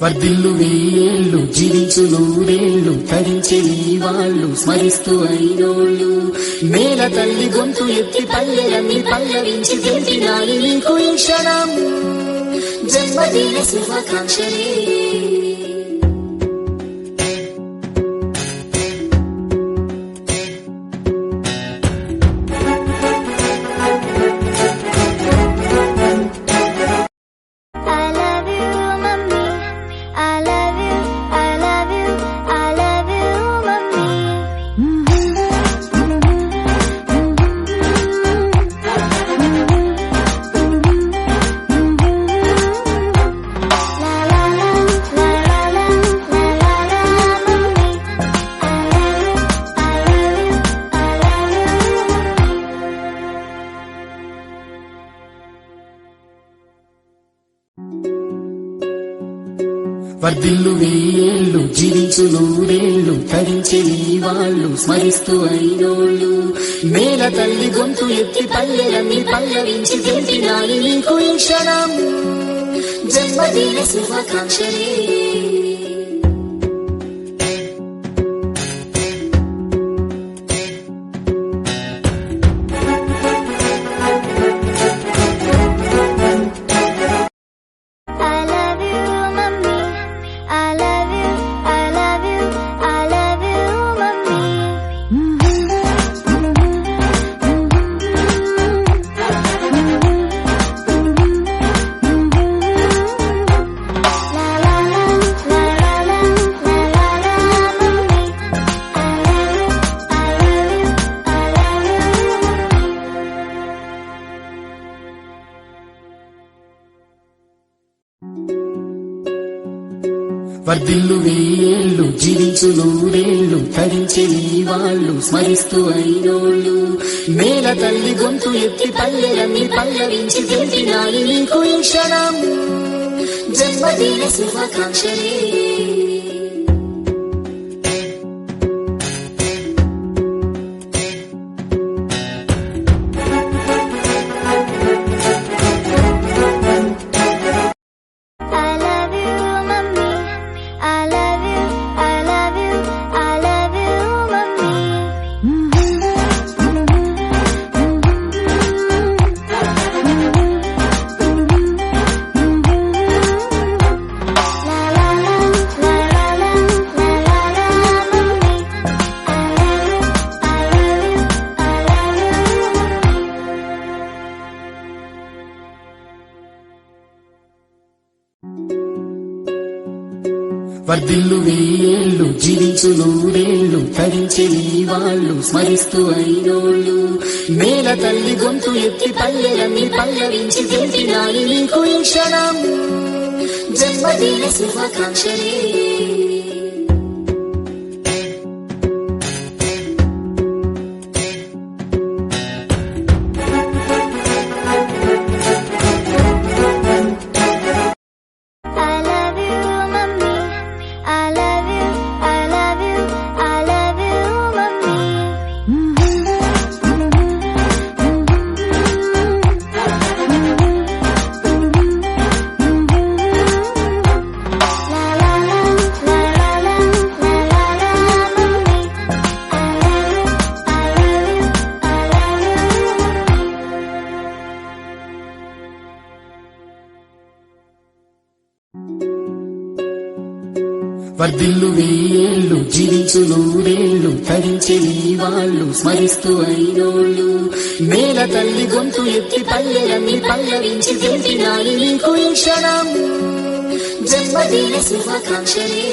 వర్ధిల్లు వెయ్యేళ్ళు జీవించు నూరేళ్ళు తరించే నీ వాళ్ళు స్మరిస్తూ అయినోళ్ళు నేల తల్లి గొంతు ఎత్తి పల్లెలన్నీ పల్లవించి తెలిపినాయి నీకు ఈ క్షణం జన్మదిన శుభాకాంక్షలే వర్ధిల్లు వెయ్యేళ్ళు జీవించు నూరేళ్ళు తరించే నీ వాళ్ళు స్మరిస్తూ అయినోళ్ళు నేల తల్లి గొంతు ఎత్తి పల్లెలన్నీ పల్లవించి తెలిపినాయి నీకు ఈ క్షణం జన్మదిన శుభాకాంక్షలే వర్ధిల్లు వెయ్యేళ్ళు జీవించు నూరేళ్ళు తరించే నీ వాళ్ళు స్మరిస్తూ అయినోళ్ళు నేల తల్లి గొంతు ఎత్తి పల్లెలన్నీ పల్లవించి తెలిపినాయి నీకు ఈ క్షణం జన్మదిన శుభాకాంక్షలే వర్ధిల్లు వెయ్యేళ్ళు జీవించు నూరేళ్ళు తరించే నీ వాళ్ళు స్మరిస్తూ అయినోళ్ళు నేల తల్లి గొంతు ఎత్తి పల్లెలన్నీ పల్లవించి తెలిపినాయి నీకు ఈ క్షణం జన్మదిన శుభాకాంక్షలే వర్ధిల్లు వెయ్యేళ్ళు జీవించు నూరేళ్ళు తరించే నీ వాళ్ళు స్మరిస్తూ అయినోళ్ళు నేల తల్లి గొంతు ఎత్తి పల్లెలన్నీ పల్లవించి తెలిపినాయి నీకు ఈ క్షణం జన్మదిన శుభాకాంక్షలే